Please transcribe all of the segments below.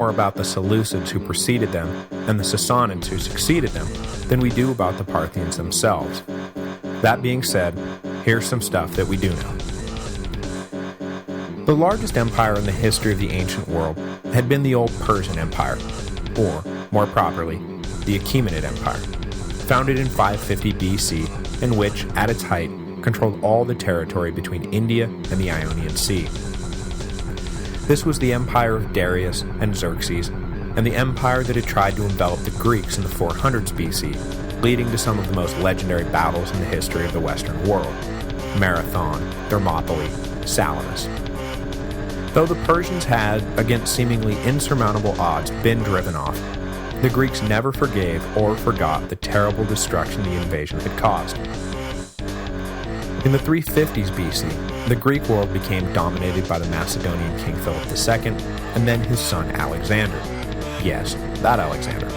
more about the Seleucids who preceded them and the Sassanids who succeeded them than we do about the Parthians themselves. That being said, here's some stuff that we do know. The largest empire in the history of the ancient world had been the old Persian Empire, or, more properly, the Achaemenid Empire, founded in 550 BC, and which, at its height, controlled all the territory between India and the Ionian Sea. This was the empire of Darius and Xerxes, and the empire that had tried to envelop the Greeks in the 400s BC, leading to some of the most legendary battles in the history of the Western world: Marathon, Thermopylae, Salamis. Though the Persians had, against seemingly insurmountable odds, been driven off, the Greeks never forgave or forgot the terrible destruction the invasion had caused. In the 350s BC, the Greek world became dominated by the Macedonian king Philip II, and then his son Alexander. Yes, that Alexander.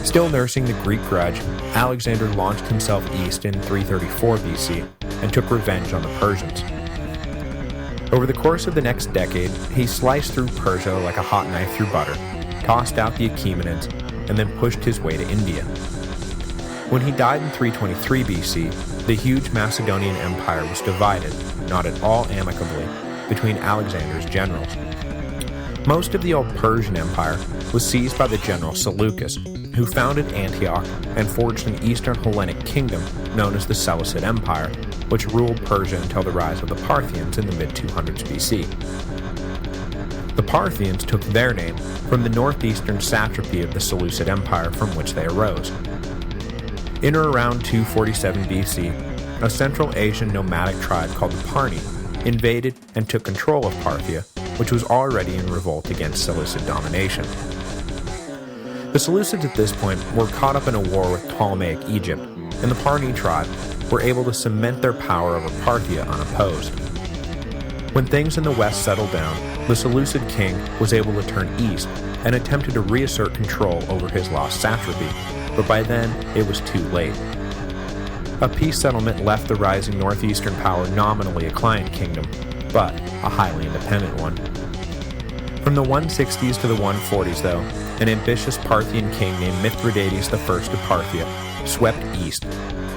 Still nursing the Greek grudge, Alexander launched himself east in 334 BC and took revenge on the Persians. Over the course of the next decade, he sliced through Persia like a hot knife through butter, tossed out the Achaemenids, and then pushed his way to India. When he died in 323 BC, the huge Macedonian Empire was divided, not at all amicably, between Alexander's generals. Most of the old Persian Empire was seized by the general Seleucus, who founded Antioch and forged an eastern Hellenic kingdom known as the Seleucid Empire, which ruled Persia until the rise of the Parthians in the mid-200s BC. The Parthians took their name from the northeastern satrapy of the Seleucid Empire from which they arose. In or around 247 BC, a Central Asian nomadic tribe called the Parni invaded and took control of Parthia, which was already in revolt against Seleucid domination. The Seleucids at this point were caught up in a war with Ptolemaic Egypt, and the Parni tribe were able to cement their power over Parthia unopposed. When things in the west settled down, the Seleucid king was able to turn east and attempted to reassert control over his lost satrapy, but by then it was too late. A peace settlement left the rising northeastern power nominally a client kingdom, but a highly independent one. From the 160s to the 140s, though, an ambitious Parthian king named Mithridates I of Parthia swept east,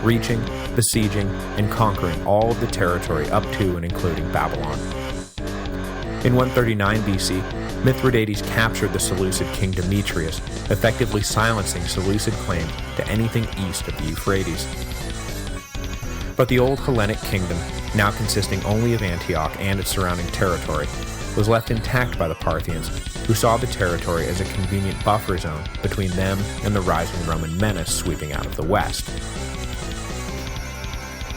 reaching, besieging, and conquering all of the territory up to and including Babylon. In 139 BC, Mithridates captured the Seleucid king Demetrius, effectively silencing Seleucid claim to anything east of the Euphrates. But the old Hellenic kingdom, now consisting only of Antioch and its surrounding territory, was left intact by the Parthians, who saw the territory as a convenient buffer zone between them and the rising Roman menace sweeping out of the west.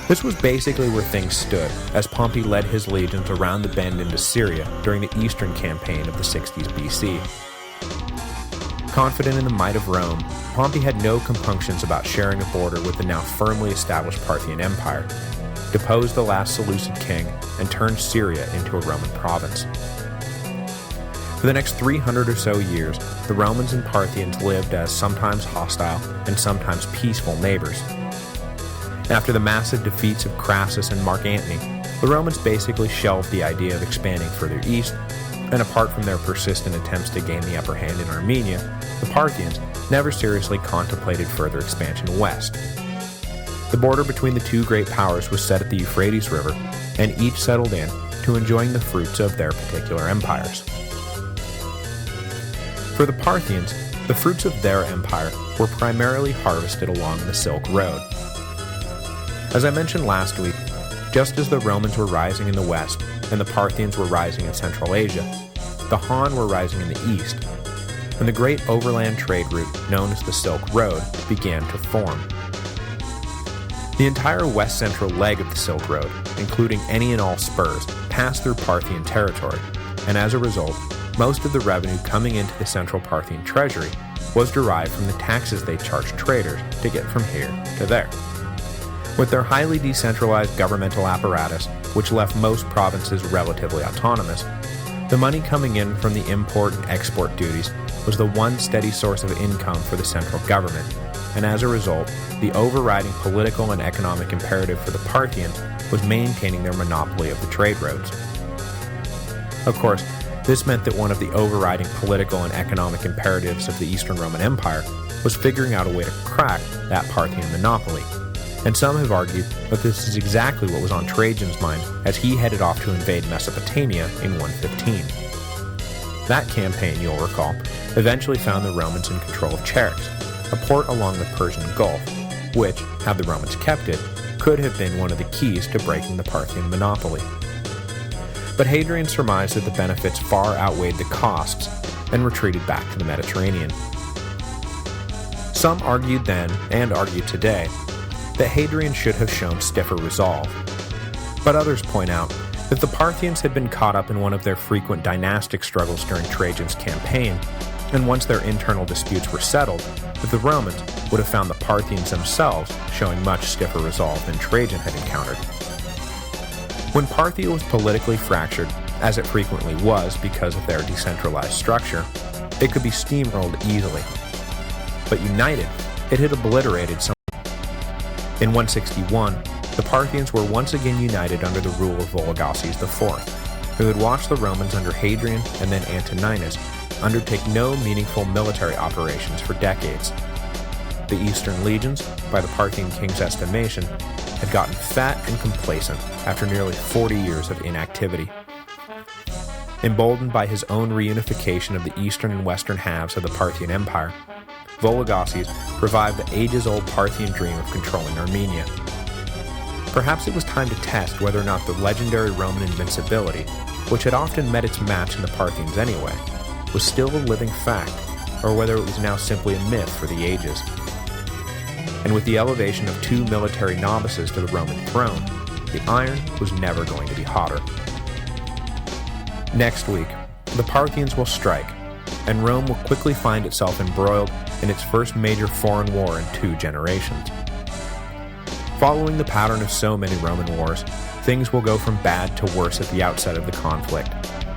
This was basically where things stood, as Pompey led his legions around the bend into Syria during the Eastern campaign of the 60s BC. Confident in the might of Rome, Pompey had no compunctions about sharing a border with the now firmly established Parthian Empire, deposed the last Seleucid king, and turned Syria into a Roman province. For the next 300 or so years, the Romans and Parthians lived as sometimes hostile and sometimes peaceful neighbors. After the massive defeats of Crassus and Mark Antony, the Romans basically shelved the idea of expanding further east, and apart from their persistent attempts to gain the upper hand in Armenia, the Parthians never seriously contemplated further expansion west. The border between the two great powers was set at the Euphrates River, and each settled in to enjoying the fruits of their particular empires. For the Parthians, the fruits of their empire were primarily harvested along the Silk Road. As I mentioned last week, just as the Romans were rising in the west and the Parthians were rising in Central Asia, the Han were rising in the east, and the great overland trade route known as the Silk Road began to form. The entire west-central leg of the Silk Road, including any and all spurs, passed through Parthian territory, and as a result, most of the revenue coming into the central Parthian treasury was derived from the taxes they charged traders to get from here to there. With their highly decentralized governmental apparatus, which left most provinces relatively autonomous, the money coming in from the import and export duties was the one steady source of income for the central government, and as a result, the overriding political and economic imperative for the Parthians was maintaining their monopoly of the trade roads. Of course, This meant that one of the overriding political and economic imperatives of the Eastern Roman Empire was figuring out a way to crack that Parthian monopoly. And some have argued that this is exactly what was on Trajan's mind as he headed off to invade Mesopotamia in 115. That campaign, you'll recall, eventually found the Romans in control of Charax, a port along the Persian Gulf, which, had the Romans kept it, could have been one of the keys to breaking the Parthian monopoly. But Hadrian surmised that the benefits far outweighed the costs and retreated back to the Mediterranean. Some argued then, and argue today, that Hadrian should have shown stiffer resolve. But others point out that the Parthians had been caught up in one of their frequent dynastic struggles during Trajan's campaign, and once their internal disputes were settled, that the Romans would have found the Parthians themselves showing much stiffer resolve than Trajan had encountered. When Parthia was politically fractured, as it frequently was because of their decentralized structure, it could be steamrolled easily. But united, it had obliterated some. In 161, the Parthians were once again united under the rule of Vologases IV, who had watched the Romans under Hadrian and then Antoninus undertake no meaningful military operations for decades. The Eastern legions, by the Parthian king's estimation, had gotten fat and complacent after nearly 40 years of inactivity. Emboldened by his own reunification of the eastern and western halves of the Parthian Empire, Vologases revived the ages-old Parthian dream of controlling Armenia. Perhaps it was time to test whether or not the legendary Roman invincibility, which had often met its match in the Parthians anyway, was still a living fact, or whether it was now simply a myth for the ages. And with the elevation of two military novices to the Roman throne, the iron was never going to be hotter. Next week, the Parthians will strike, and Rome will quickly find itself embroiled in its first major foreign war in 2 generations. Following the pattern of so many Roman wars, things will go from bad to worse at the outset of the conflict,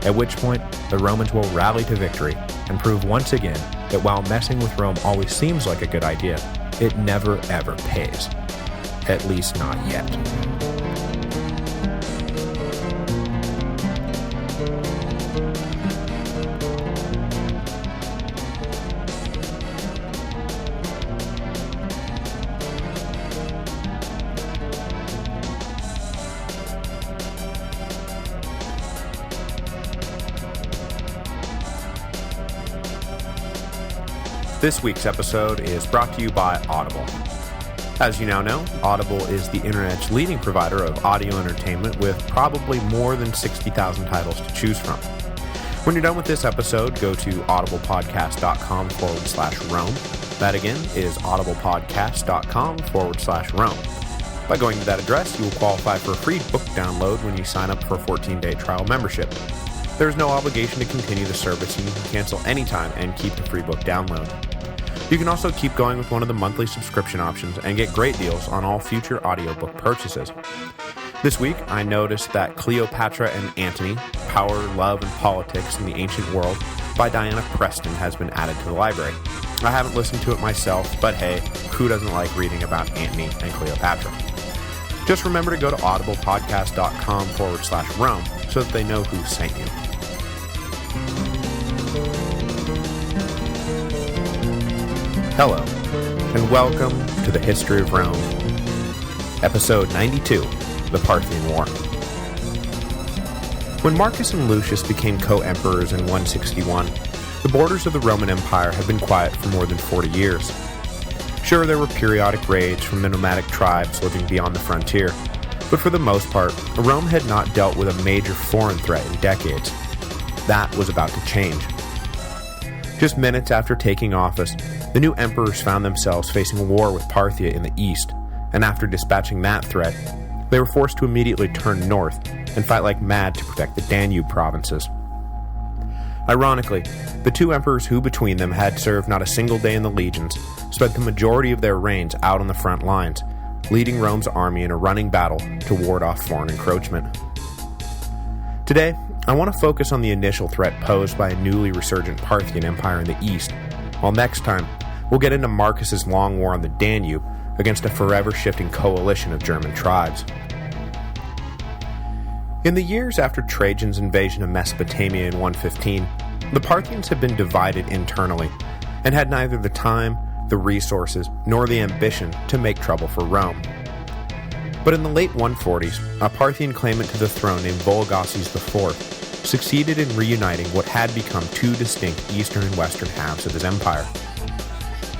at which point the Romans will rally to victory and prove once again that while messing with Rome always seems like a good idea, it never ever pays. At least not yet. This week's episode is brought to you by Audible. As you now know, Audible is the internet's leading provider of audio entertainment with probably more than 60,000 titles to choose from. When you're done with this episode, go to audiblepodcast.com/Rome. That again is audiblepodcast.com/Rome. By going to that address, you will qualify for a free book download when you sign up for a 14-day trial membership. There is no obligation to continue the service, and you can cancel anytime and keep the free book download. You can also keep going with one of the monthly subscription options and get great deals on all future audiobook purchases. This week, I noticed that Cleopatra and Antony, Power, Love, and Politics in the Ancient World by Diana Preston has been added to the library. I haven't listened to it myself, but hey, who doesn't like reading about Antony and Cleopatra? Just remember to go to audiblepodcast.com/Rome so that they know who sent you. Hello, and welcome to the History of Rome, Episode 92, The Parthian War. When Marcus and Lucius became co-emperors in 161, the borders of the Roman Empire had been quiet for more than 40 years. Sure, there were periodic raids from the nomadic tribes living beyond the frontier, but for the most part, Rome had not dealt with a major foreign threat in decades. That was about to change. Just minutes after taking office, the new emperors found themselves facing a war with Parthia in the east, and after dispatching that threat, they were forced to immediately turn north and fight like mad to protect the Danube provinces. Ironically, the two emperors who between them had served not a single day in the legions spent the majority of their reigns out on the front lines, leading Rome's army in a running battle to ward off foreign encroachment. Today, I want to focus on the initial threat posed by a newly resurgent Parthian Empire in the east, while next time, we'll get into Marcus's long war on the Danube against a forever-shifting coalition of German tribes. In the years after Trajan's invasion of Mesopotamia in 115, the Parthians had been divided internally, and had neither the time, the resources, nor the ambition to make trouble for Rome. But in the late 140s, a Parthian claimant to the throne named Vologases IV succeeded in reuniting what had become two distinct eastern and western halves of his empire.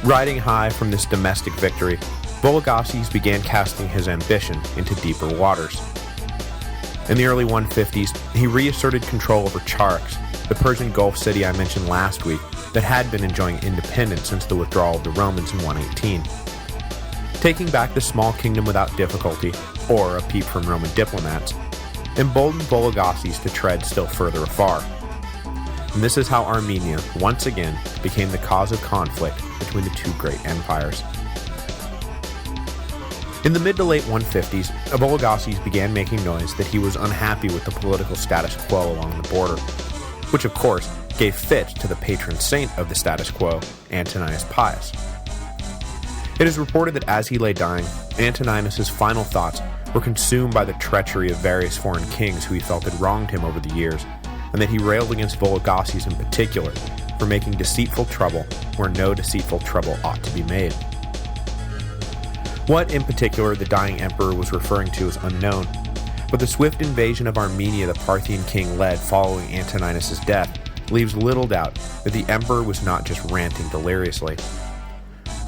Riding high from this domestic victory, Vologases began casting his ambition into deeper waters. In the early 150s, he reasserted control over Charax, the Persian Gulf city I mentioned last week that had been enjoying independence since the withdrawal of the Romans in 118. Taking back the small kingdom without difficulty, or a peep from Roman diplomats, emboldened Vologases to tread still further afar. And this is how Armenia, once again, became the cause of conflict between the two great empires. In the mid to late 150s, Vologases began making noise that he was unhappy with the political status quo along the border, which of course gave fit to the patron saint of the status quo, Antoninus Pius. It is reported that as he lay dying, Antoninus' final thoughts were consumed by the treachery of various foreign kings who he felt had wronged him over the years, and that he railed against Vologases in particular for making deceitful trouble where no deceitful trouble ought to be made. What in particular the dying emperor was referring to is unknown, but the swift invasion of Armenia the Parthian king led following Antoninus' death leaves little doubt that the emperor was not just ranting deliriously.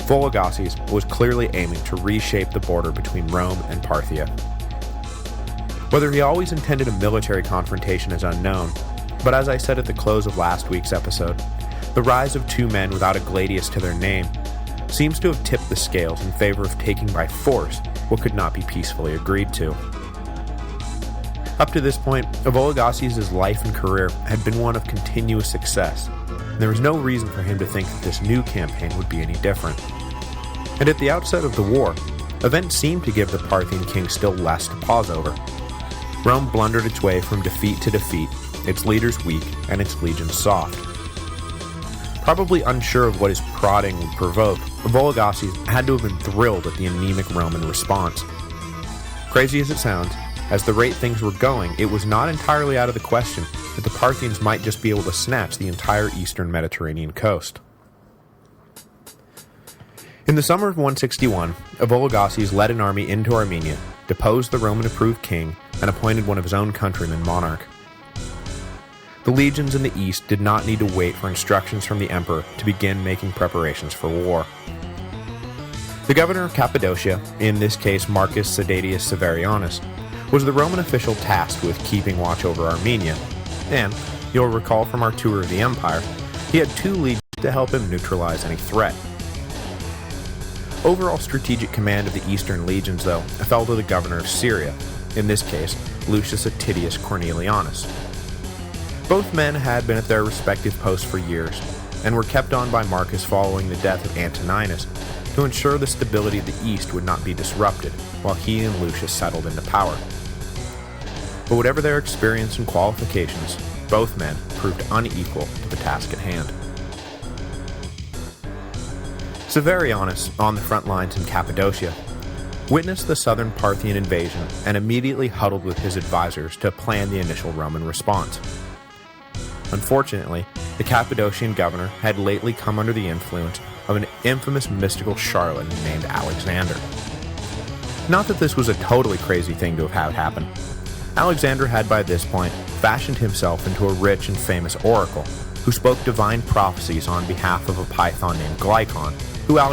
Vologases was clearly aiming to reshape the border between Rome and Parthia. Whether he always intended a military confrontation is unknown, but as I said at the close of last week's episode, the rise of two men without a gladius to their name seems to have tipped the scales in favor of taking by force what could not be peacefully agreed to. Up to this point, Vologases' life and career had been one of continuous success, and there was no reason for him to think that this new campaign would be any different. And at the outset of the war, events seemed to give the Parthian king still less to pause over. Rome blundered its way from defeat to defeat, its leaders weak and its legions soft. Probably unsure of what his prodding would provoke, Vologases had to have been thrilled at the anemic Roman response. Crazy as it sounds, as the rate things were going, it was not entirely out of the question that the Parthians might just be able to snatch the entire eastern Mediterranean coast. In the summer of 161, Vologases led an army into Armenia, deposed the Roman-approved king, and appointed one of his own countrymen monarch. The legions in the east did not need to wait for instructions from the emperor to begin making preparations for war. The governor of Cappadocia, in this case Marcus Sedatius Severianus, was the Roman official tasked with keeping watch over Armenia, and, you'll recall from our tour of the empire, he had two legions to help him neutralize any threat. Overall strategic command of the eastern legions, though, fell to the governor of Syria, in this case Lucius Attidius Cornelianus. Both men had been at their respective posts for years, and were kept on by Marcus following the death of Antoninus to ensure the stability of the east would not be disrupted while he and Lucius settled into power. But whatever their experience and qualifications, both men proved unequal to the task at hand. Severianus, on the front lines in Cappadocia, witnessed the southern Parthian invasion and immediately huddled with his advisors to plan the initial Roman response. Unfortunately, the Cappadocian governor had lately come under the influence of an infamous mystical charlatan named Alexander. Not that this was a totally crazy thing to have had happen. Alexander had by this point fashioned himself into a rich and famous oracle who spoke divine prophecies on behalf of a python named Glykon, who Alexander